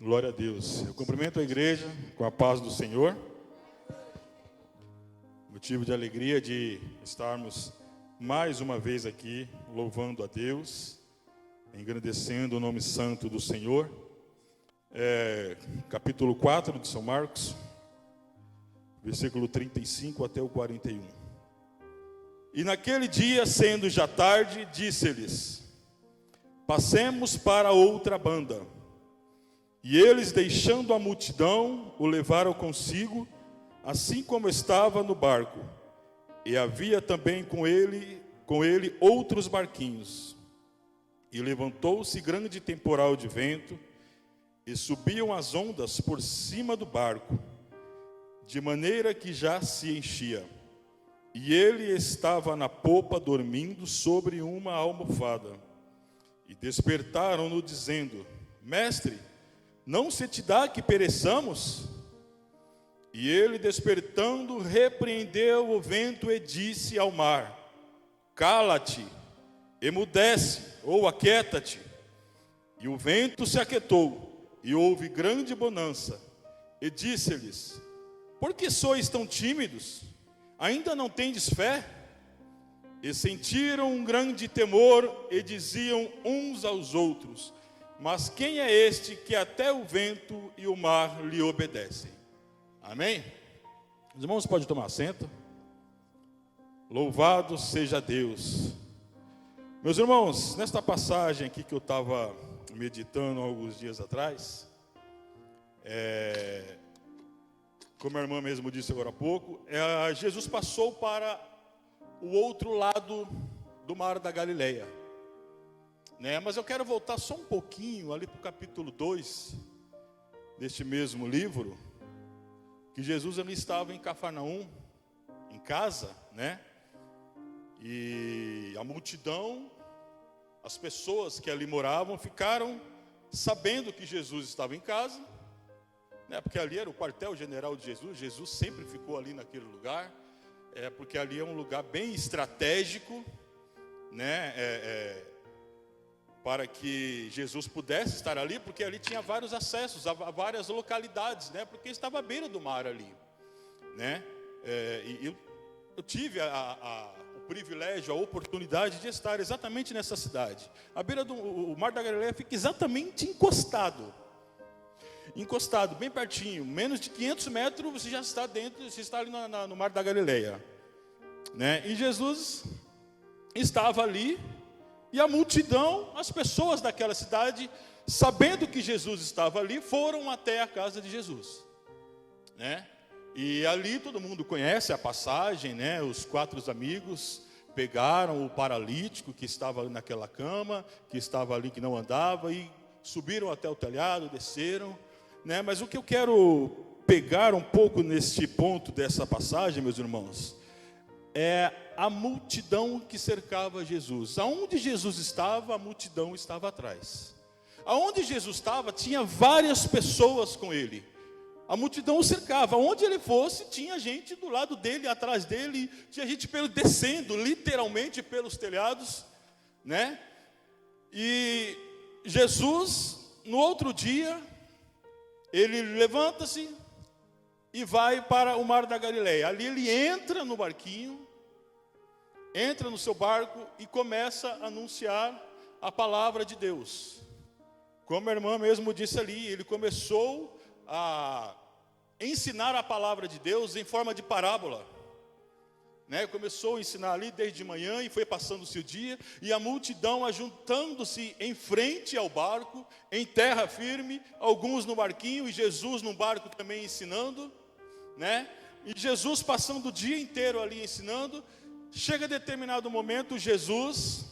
Glória a Deus. Eu cumprimento a igreja com a paz do Senhor. Motivo de alegria de estarmos mais uma vez aqui, louvando a Deus, engrandecendo o nome santo do Senhor. Capítulo 4 de São Marcos, versículo 35 até o 41. E naquele dia, sendo já tarde, disse-lhes: passemos para outra banda. E eles, deixando a multidão, o levaram consigo, assim como estava no barco. E havia também com ele outros barquinhos. E levantou-se grande temporal de vento, e subiam as ondas por cima do barco, de maneira que já se enchia. E ele estava na popa, dormindo sobre uma almofada. E despertaram-no, dizendo: Mestre, não se te dá que pereçamos? E ele, despertando, repreendeu o vento e disse ao mar: cala-te, emudece, ou aquieta-te. E o vento se aquietou, e houve grande bonança. E disse-lhes: por que sois tão tímidos? Ainda não tendes fé? E sentiram um grande temor, e diziam uns aos outros: mas quem é este que até o vento e o mar lhe obedecem? Amém? Os irmãos podem tomar assento. Louvado seja Deus. Meus irmãos, nesta passagem aqui que eu estava meditando alguns dias atrás, como a irmã mesmo disse agora há pouco, Jesus passou para o outro lado do mar da Galileia. Mas eu quero voltar só um pouquinho ali para o capítulo 2 deste mesmo livro, que Jesus ali estava em Cafarnaum, em casa, e a multidão, as pessoas que ali moravam, ficaram sabendo que Jesus estava em casa, porque ali era o quartel-general de Jesus. Jesus sempre ficou ali naquele lugar, porque ali é um lugar bem estratégico, para que Jesus pudesse estar ali, porque ali tinha vários acessos a várias localidades, porque estava à beira do mar ali, e eu tive o privilégio, a oportunidade de estar exatamente nessa cidade. A beira do mar da Galileia fica exatamente encostado, bem pertinho, menos de 500 metros você já está dentro, você está ali no mar da Galileia, e Jesus estava ali. E a multidão, as pessoas daquela cidade, sabendo que Jesus estava ali, foram até a casa de Jesus, E ali todo mundo conhece a passagem, Os 4 amigos pegaram o paralítico que estava naquela cama, que estava ali, que não andava, e subiram até o telhado, desceram, Mas o que eu quero pegar um pouco neste ponto dessa passagem, meus irmãos, é a multidão que cercava Jesus. Aonde Jesus estava, a multidão estava atrás. Aonde Jesus estava, tinha várias pessoas com ele. A multidão o cercava. Aonde ele fosse, tinha gente do lado dele, atrás dele. Tinha gente descendo, literalmente, pelos telhados, E Jesus, no outro dia, ele levanta-se e vai para o mar da Galileia. Ali ele entra no barquinho, entra no seu barco e começa a anunciar a palavra de Deus. Como a irmã mesmo disse ali, ele começou a ensinar a palavra de Deus em forma de parábola. Começou a ensinar ali desde de manhã e foi passando-se o dia, e a multidão ajuntando-se em frente ao barco, em terra firme, alguns no barquinho e Jesus no barco também ensinando, E Jesus passando o dia inteiro ali ensinando. Chega determinado momento, Jesus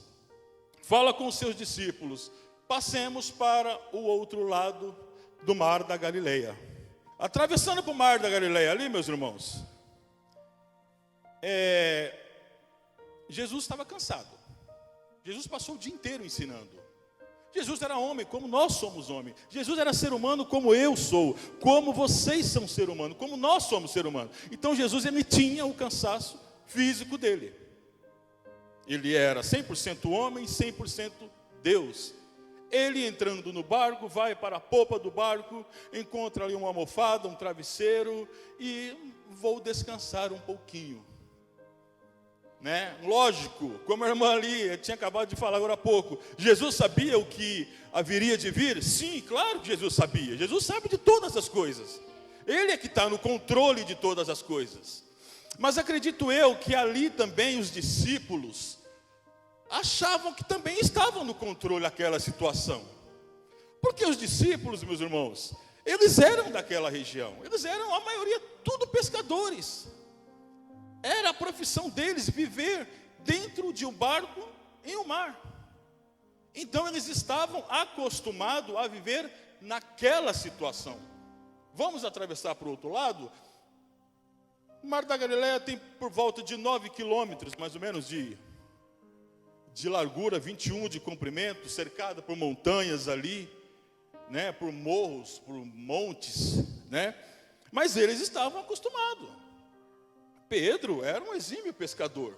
fala com os seus discípulos: passemos para o outro lado do mar da Galileia. Atravessando para o mar da Galileia ali, meus irmãos, Jesus estava cansado. Jesus passou o dia inteiro ensinando. Jesus era homem como nós somos homem. Jesus era ser humano como eu sou, como vocês são ser humano, como nós somos ser humano. Então Jesus, ele tinha o cansaço físico dele. Ele era 100% homem, 100% Deus. Ele entrando no barco, vai para a popa do barco, encontra ali uma almofada, um travesseiro, e vou descansar um pouquinho. Lógico, como a irmã ali tinha acabado de falar agora há pouco, Jesus sabia o que haveria de vir? Sim, claro que Jesus sabia. Jesus sabe de todas as coisas. Ele é que está no controle de todas as coisas. Mas acredito eu que ali também os discípulos achavam que também estavam no controle daquela situação. Porque os discípulos, meus irmãos, eles eram daquela região. Eles eram, a maioria, tudo pescadores. Era a profissão deles viver dentro de um barco em um mar. Então eles estavam acostumados a viver naquela situação. Vamos atravessar para o outro lado? O Mar da Galileia tem por volta de 9 quilômetros, mais ou menos, de largura, 21 de comprimento, cercada por montanhas ali, por morros, por montes, Mas eles estavam acostumados. Pedro era um exímio pescador.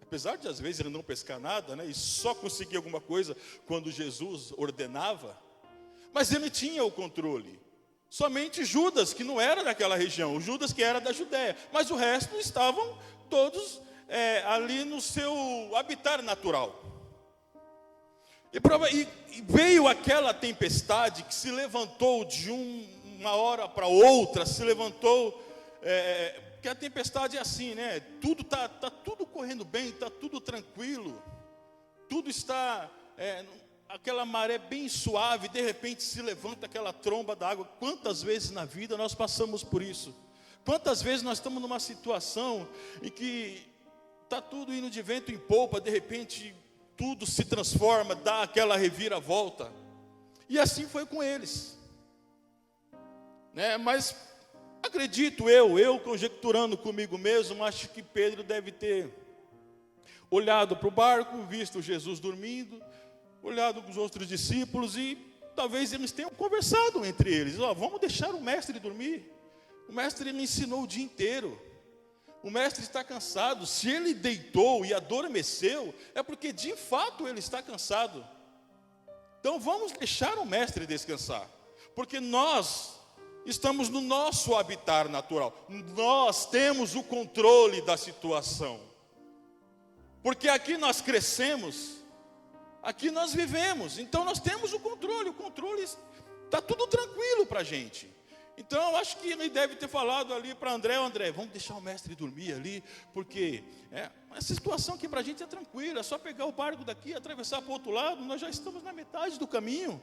Apesar de às vezes ele não pescar nada, e só conseguir alguma coisa quando Jesus ordenava, mas ele tinha o controle. Somente Judas, que não era daquela região, o Judas que era da Judéia, mas o resto estavam todos ali no seu habitat natural. E veio aquela tempestade que se levantou de uma hora para outra, se levantou, porque a tempestade é assim, tudo tá tudo correndo bem, está tudo tranquilo, tudo está, aquela maré bem suave, de repente se levanta aquela tromba d'água. Quantas vezes na vida nós passamos por isso? Quantas vezes nós estamos numa situação em que está tudo indo de vento em popa, de repente tudo se transforma, dá aquela reviravolta. E assim foi com eles. Mas acredito eu conjecturando comigo mesmo, acho que Pedro deve ter olhado para o barco, visto Jesus dormindo, olhado com os outros discípulos e talvez eles tenham conversado entre eles. Vamos deixar o mestre dormir. O mestre me ensinou o dia inteiro. O mestre está cansado. Se ele deitou e adormeceu, é porque de fato ele está cansado. Então vamos deixar o mestre descansar, porque nós estamos no nosso habitat natural. Nós temos o controle da situação, porque aqui nós crescemos, aqui nós vivemos, então nós temos o controle está tudo tranquilo para a gente. Então eu acho que ele deve ter falado ali para André, vamos deixar o mestre dormir ali, porque essa situação aqui para a gente é tranquila, é só pegar o barco daqui, atravessar para o outro lado, nós já estamos na metade do caminho.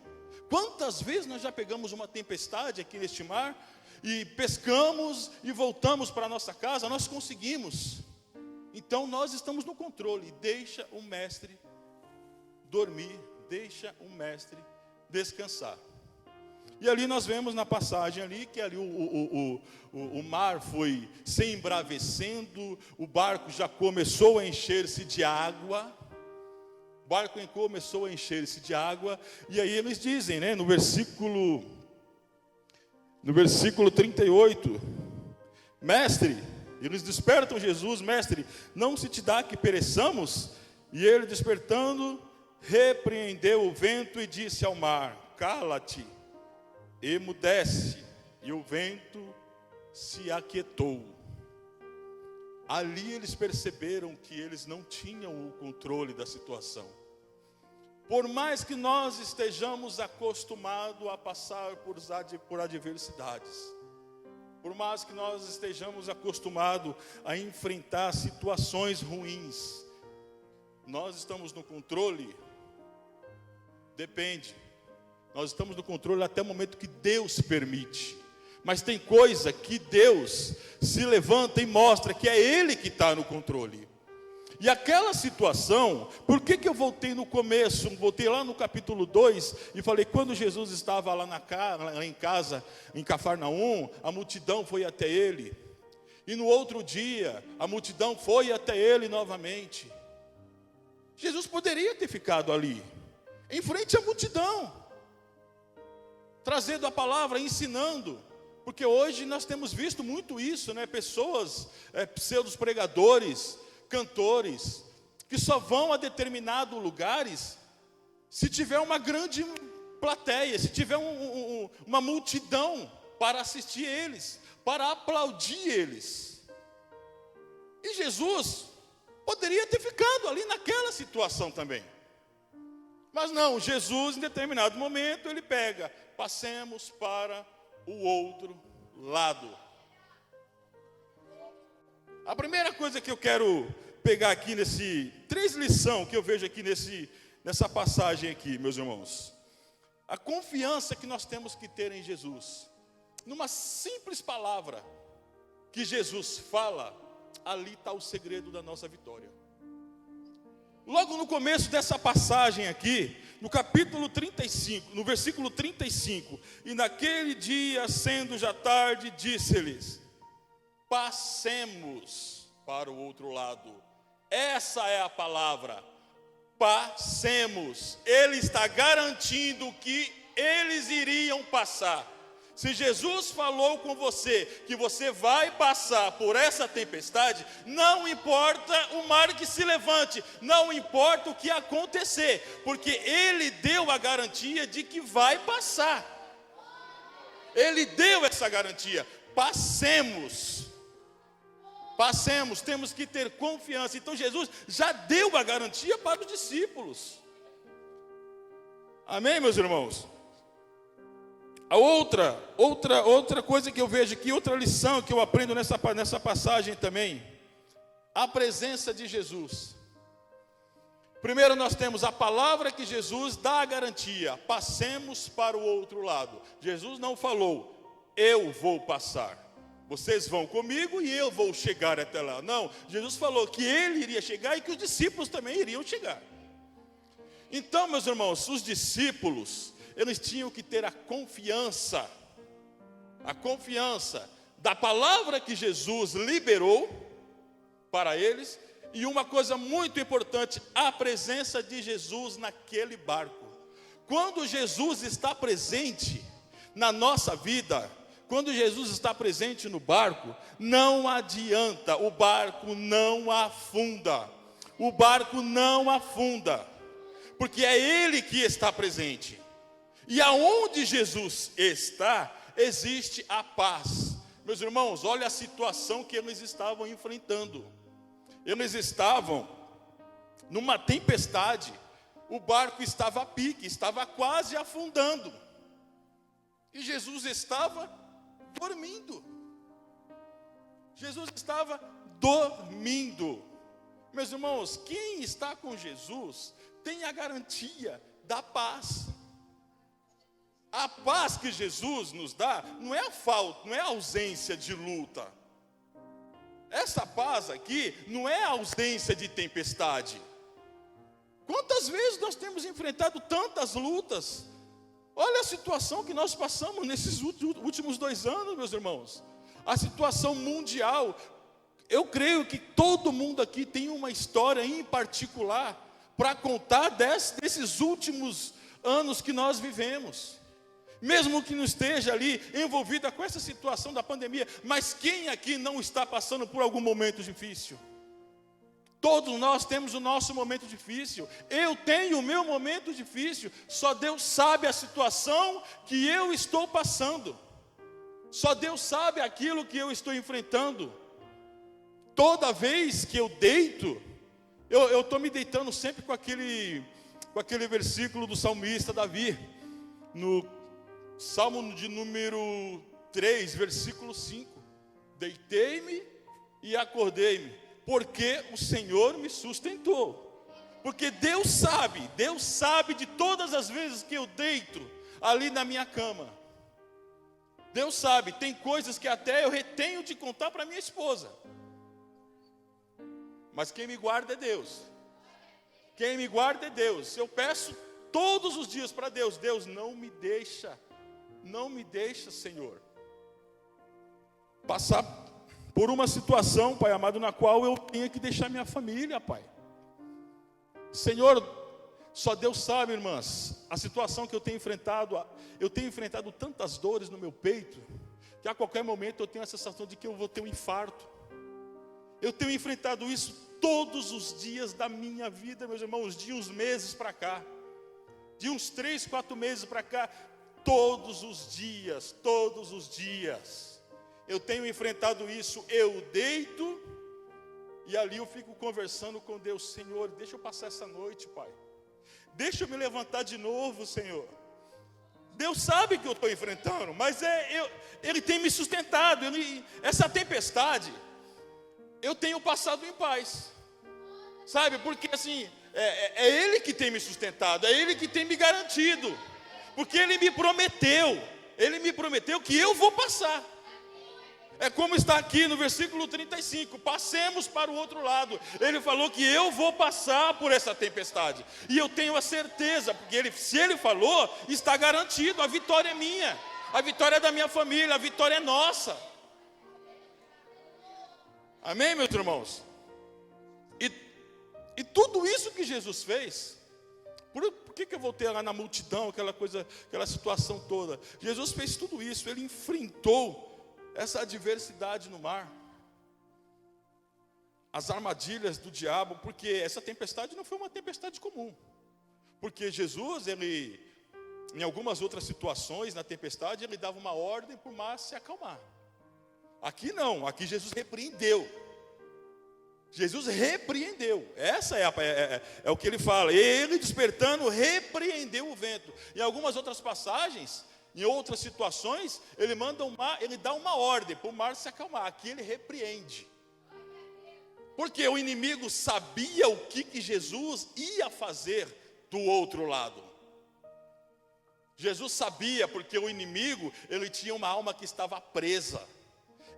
Quantas vezes nós já pegamos uma tempestade aqui neste mar, e pescamos e voltamos para a nossa casa, nós conseguimos. Então nós estamos no controle. Deixa o mestre dormir, deixa o mestre descansar. E ali nós vemos na passagem ali, que ali o mar foi se embravecendo, o barco já começou a encher-se de água. O barco começou a encher-se de água, e aí eles dizem, no versículo 38, mestre, eles despertam Jesus, mestre, não se te dá que pereçamos? E ele despertando, repreendeu o vento e disse ao mar, cala-te, emudece, e o vento se aquietou. Ali eles perceberam que eles não tinham o controle da situação. Por mais que nós estejamos acostumados a passar por adversidades, por mais que nós estejamos acostumados a enfrentar situações ruins, nós estamos no controle? Depende. Nós estamos no controle até o momento que Deus permite. Mas tem coisa que Deus se levanta e mostra que é Ele que está no controle. E aquela situação, por que eu voltei no começo, voltei lá no capítulo 2, e falei, quando Jesus estava lá em casa, em Cafarnaum, a multidão foi até Ele. E no outro dia, a multidão foi até Ele novamente. Jesus poderia ter ficado ali, em frente à multidão, trazendo a palavra, ensinando. Porque hoje nós temos visto muito isso, pessoas, pseudos pregadores, cantores, que só vão a determinados lugares se tiver uma grande plateia, se tiver uma multidão para assistir eles, para aplaudir eles. E Jesus poderia ter ficado ali naquela situação também. Mas não, Jesus em determinado momento ele pega, passemos para o outro lado. A primeira coisa que eu quero pegar aqui três lições que eu vejo aqui nessa passagem aqui, meus irmãos. A confiança que nós temos que ter em Jesus. Numa simples palavra que Jesus fala, ali está o segredo da nossa vitória. Logo no começo dessa passagem aqui, no capítulo 35, no versículo 35, e naquele dia, sendo já tarde, disse-lhes: passemos para o outro lado. Essa é a palavra, passemos. Ele está garantindo que eles iriam passar. Se Jesus falou com você que você vai passar por essa tempestade, não importa o mar que se levante, não importa o que acontecer, porque Ele deu a garantia de que vai passar. Ele deu essa garantia. Passemos. Passemos, temos que ter confiança. Então Jesus já deu a garantia para os discípulos. Amém, meus irmãos? A outra coisa que eu vejo aqui, outra lição que eu aprendo nessa passagem também, a presença de Jesus. Primeiro nós temos a palavra que Jesus dá a garantia, passemos para o outro lado. Jesus não falou, eu vou passar, vocês vão comigo e eu vou chegar até lá. Não, Jesus falou que Ele iria chegar e que os discípulos também iriam chegar. Então, meus irmãos, os discípulos, eles tinham que ter a confiança da palavra que Jesus liberou para eles, e uma coisa muito importante, a presença de Jesus naquele barco. Quando Jesus está presente na nossa vida, quando Jesus está presente no barco, não adianta, o barco não afunda, porque é Ele que está presente. E aonde Jesus está, existe a paz. Meus irmãos, olha a situação que eles estavam enfrentando. Eles estavam numa tempestade, o barco estava a pique, estava quase afundando. E Jesus estava dormindo. Jesus estava dormindo. Meus irmãos, quem está com Jesus tem a garantia da paz. A paz que Jesus nos dá não é a falta, não é a ausência de luta. Essa paz aqui não é a ausência de tempestade. Quantas vezes nós temos enfrentado tantas lutas? Olha a situação que nós passamos nesses últimos 2 anos, meus irmãos. A situação mundial. Eu creio que todo mundo aqui tem uma história em particular para contar desses últimos anos que nós vivemos. Mesmo que não esteja ali envolvida com essa situação da pandemia, mas quem aqui não está passando por algum momento difícil? Todos nós temos o nosso momento difícil. Eu tenho o meu momento difícil. Só Deus sabe a situação que eu estou passando. Só Deus sabe aquilo que eu estou enfrentando. Toda vez que eu deito, eu estou me deitando sempre com aquele versículo do salmista Davi, no Salmo de número 3, versículo 5. Deitei-me e acordei-me, porque o Senhor me sustentou. Porque Deus sabe de todas as vezes que eu deito ali na minha cama. Deus sabe, tem coisas que até eu retenho de contar para minha esposa. Mas quem me guarda é Deus. Quem me guarda é Deus. Eu peço todos os dias para Deus, Deus, não me deixa, Senhor, passar por uma situação, Pai amado, na qual eu tenha que deixar minha família, Pai. Senhor, só Deus sabe, irmãs, a situação que eu tenho enfrentado tantas dores no meu peito, que a qualquer momento eu tenho a sensação de que eu vou ter um infarto. Eu tenho enfrentado isso todos os dias da minha vida, meus irmãos, de uns meses para cá. De uns 3, 4 meses para cá, todos os dias, eu tenho enfrentado isso. Eu deito e ali eu fico conversando com Deus. Senhor, deixa eu passar essa noite, Pai. Deixa eu me levantar de novo, Senhor. Deus sabe que eu estou enfrentando, mas Ele tem me sustentado. Essa tempestade, eu tenho passado em paz. Sabe, porque assim, é Ele que tem me sustentado, é Ele que tem me garantido. Porque Ele me prometeu que eu vou passar. É como está aqui no versículo 35, passemos para o outro lado. Ele falou que eu vou passar por essa tempestade. E eu tenho a certeza, porque se Ele falou, está garantido, a vitória é minha. A vitória é da minha família, a vitória é nossa. Amém, meus irmãos? E tudo isso que Jesus fez, por que eu voltei lá na multidão, aquela situação toda? Jesus fez tudo isso, Ele enfrentou essa adversidade no mar, as armadilhas do diabo, porque essa tempestade não foi uma tempestade comum, porque Jesus, Ele, em algumas outras situações, na tempestade, Ele dava uma ordem para o mar se acalmar. Aqui não, aqui Jesus repreendeu. Essa é o que Ele fala. Ele, despertando, repreendeu o vento. Em algumas outras passagens, em outras situações, Ele dá uma ordem para o mar se acalmar. Aqui Ele repreende. Porque o inimigo sabia o que Jesus ia fazer do outro lado. Jesus sabia, porque o inimigo, ele tinha uma alma que estava presa.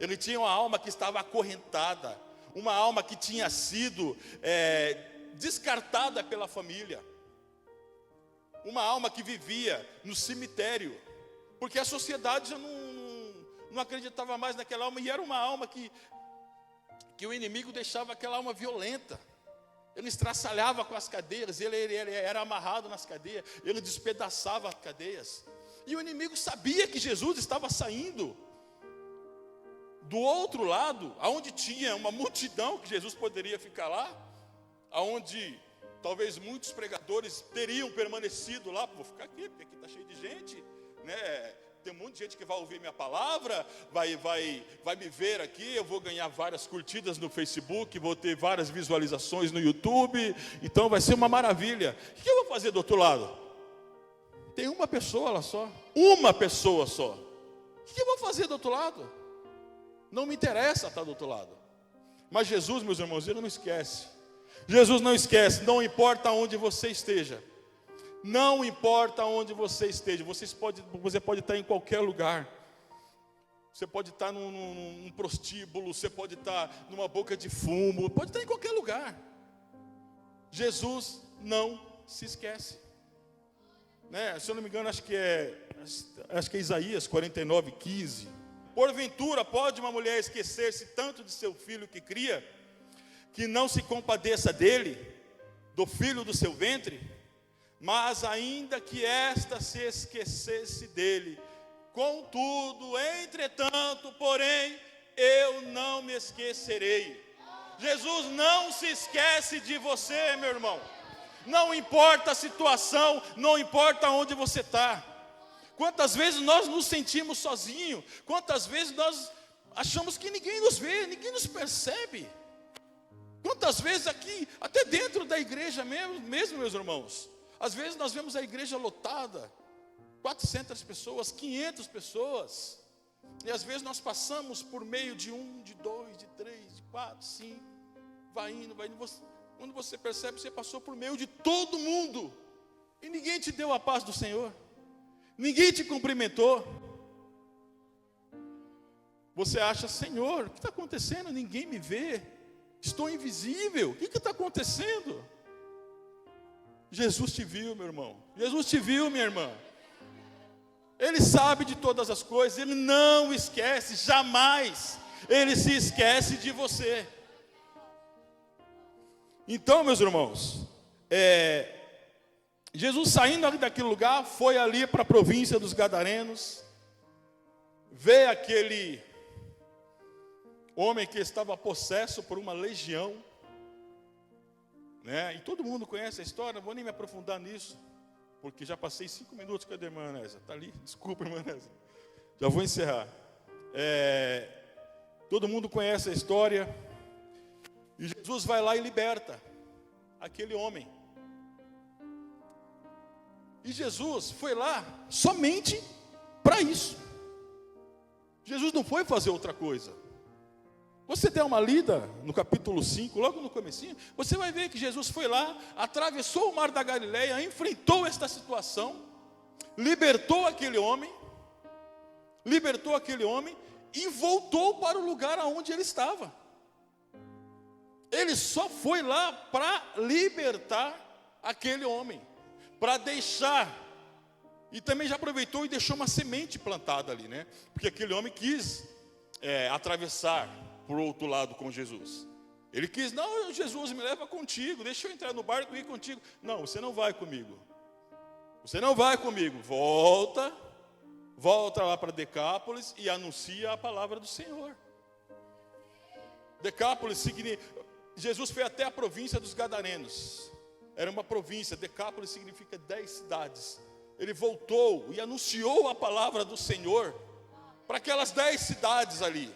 Ele tinha uma alma que estava acorrentada. Uma alma que tinha sido descartada pela família. Uma alma que vivia no cemitério. Porque a sociedade já não acreditava mais naquela alma. E era uma alma que o inimigo deixava aquela alma violenta. Ele estraçalhava com as cadeias. Ele era amarrado nas cadeias. Ele despedaçava as cadeias. E o inimigo sabia que Jesus estava saindo do outro lado, aonde tinha uma multidão, que Jesus poderia ficar lá, aonde talvez muitos pregadores teriam permanecido lá. Vou ficar aqui, porque aqui está cheio de gente, né? Tem um monte de gente que vai ouvir minha palavra, vai me ver aqui, eu vou ganhar várias curtidas no Facebook, vou ter várias visualizações no YouTube, então vai ser uma maravilha. O que eu vou fazer do outro lado? Tem uma pessoa lá só, uma pessoa só. O que eu vou fazer do outro lado? Não me interessa estar do outro lado. Mas Jesus, meus irmãos, Ele não esquece. Jesus não esquece, não importa onde você esteja. Não importa onde você esteja. Você pode estar em qualquer lugar. Você pode estar num prostíbulo, você pode estar numa boca de fumo, pode estar em qualquer lugar. Jesus não se esquece. Né? Se eu não me engano, acho que é Isaías 49:15. Porventura pode uma mulher esquecer-se tanto de seu filho que cria, que não se compadeça dele, do filho do seu ventre? Mas ainda que esta se esquecesse dele, contudo, entretanto, porém, eu não me esquecerei. Jesus não se esquece de você, meu irmão. Não importa a situação, não importa onde você está. Quantas vezes nós nos sentimos sozinhos, quantas vezes nós achamos que ninguém nos vê, ninguém nos percebe. Quantas vezes aqui, até dentro da igreja mesmo, meus irmãos, às vezes nós vemos a igreja lotada, 400 pessoas, 500 pessoas, e às vezes nós passamos por meio de 1, de 2, de 3, de 4, 5, vai indo, quando você percebe, você passou por meio de todo mundo, e ninguém te deu a paz do Senhor. Ninguém te cumprimentou. Você acha, Senhor, o que está acontecendo? Ninguém me vê. Estou invisível. O que está acontecendo? Jesus te viu, meu irmão. Jesus te viu, minha irmã. Ele sabe de todas as coisas. Ele não esquece, jamais. Ele se esquece de você. Então, meus irmãos, Jesus saindo ali daquele lugar, foi ali para a província dos Gadarenos, vê aquele homem que estava possesso por uma legião, né? E todo mundo conhece a história, não vou nem me aprofundar nisso. porque já passei 5 minutos com a irmã Anésia. Está ali, desculpa, irmã Anésia. Já vou encerrar. Todo mundo conhece a história. E Jesus vai lá e liberta aquele homem. E Jesus foi lá somente para isso. Jesus não foi fazer outra coisa. Você der uma lida no capítulo 5, logo no comecinho, você vai ver que Jesus foi lá, atravessou o mar da Galileia, enfrentou esta situação, libertou aquele homem e voltou para o lugar aonde ele estava. Ele só foi lá para libertar aquele homem, para deixar, e também já aproveitou e deixou uma semente plantada ali, né? Porque aquele homem quis atravessar para o outro lado com Jesus. Ele quis, não, Jesus, me leva contigo, deixa eu entrar no barco e ir contigo. Não, você não vai comigo. Você não vai comigo. Volta lá para Decápolis e anuncia a palavra do Senhor. Decápolis significa... Jesus foi até a província dos Gadarenos. Era uma província, Decápolis significa 10 cidades. Ele voltou e anunciou a palavra do Senhor para aquelas 10 cidades ali.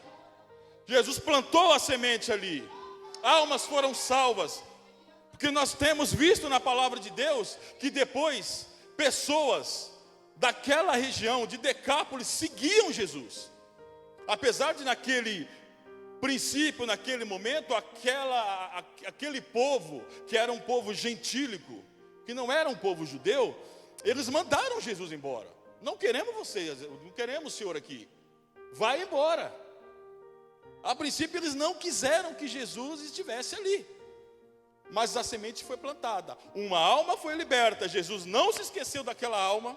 Jesus plantou a semente ali. Almas foram salvas. Porque nós temos visto na palavra de Deus que depois pessoas daquela região de Decápolis seguiam Jesus. Apesar de naquele princípio, naquele momento, aquele povo, que era um povo gentílico, que não era um povo judeu, eles mandaram Jesus embora. Não queremos vocês, não queremos o Senhor aqui. Vai embora. A princípio eles não quiseram que Jesus estivesse ali. Mas a semente foi plantada. Uma alma foi liberta. Jesus não se esqueceu daquela alma.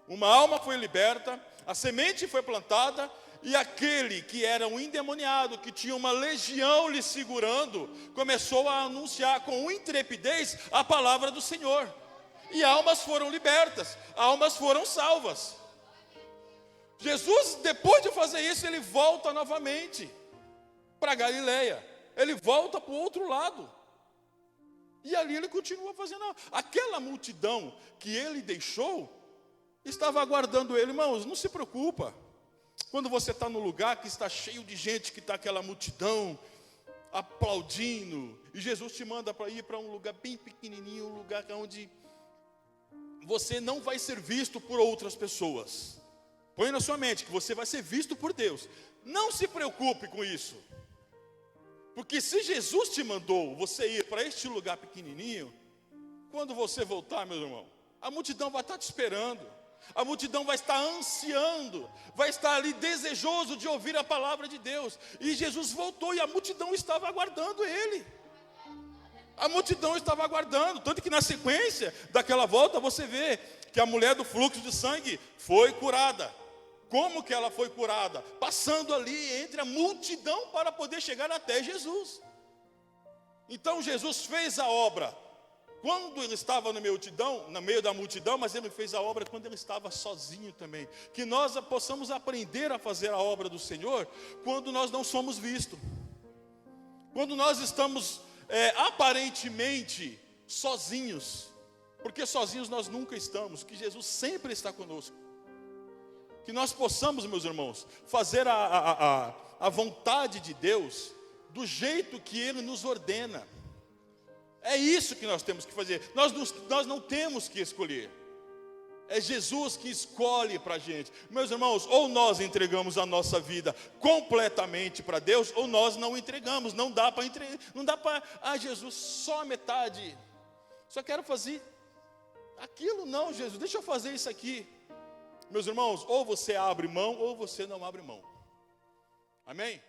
Uma alma foi liberta. A semente foi plantada. E aquele que era um endemoniado, que tinha uma legião lhe segurando, começou a anunciar com intrepidez a palavra do Senhor. E almas foram libertas, almas foram salvas. Jesus, depois de fazer isso, ele volta novamente para Galileia. Ele volta para o outro lado. E ali ele continua fazendo. Aquela multidão que ele deixou, estava aguardando ele. Irmãos, não se preocupa. Quando você está no lugar que está cheio de gente, que está aquela multidão aplaudindo, e Jesus te manda para ir para um lugar bem pequenininho, um lugar onde você não vai ser visto por outras pessoas. Põe na sua mente que você vai ser visto por Deus. Não se preocupe com isso. Porque se Jesus te mandou você ir para este lugar pequenininho, quando você voltar, meu irmão, a multidão vai estar te esperando. A multidão vai estar ansiando, vai estar ali desejoso de ouvir a palavra de Deus. E Jesus voltou e a multidão estava aguardando ele. A multidão estava aguardando. Tanto que na sequência daquela volta você vê que a mulher do fluxo de sangue foi curada. Como que ela foi curada? Passando ali entre a multidão para poder chegar até Jesus. Então Jesus fez a obra quando ele estava no meio da multidão, mas ele fez a obra quando ele estava sozinho também. Que nós possamos aprender a fazer a obra do Senhor quando nós não somos vistos. Quando nós estamos aparentemente sozinhos. Porque sozinhos nós nunca estamos, que Jesus sempre está conosco. Que nós possamos, meus irmãos, fazer a vontade de Deus do jeito que Ele nos ordena. É isso que nós temos que fazer. Nós não temos que escolher. É Jesus que escolhe para a gente. Meus irmãos, ou nós entregamos a nossa vida completamente para Deus, ou nós não entregamos. Não dá para entregar. Não dá para, Jesus, só a metade. Só quero fazer aquilo. Não, Jesus, deixa eu fazer isso aqui. Meus irmãos, ou você abre mão, ou você não abre mão. Amém?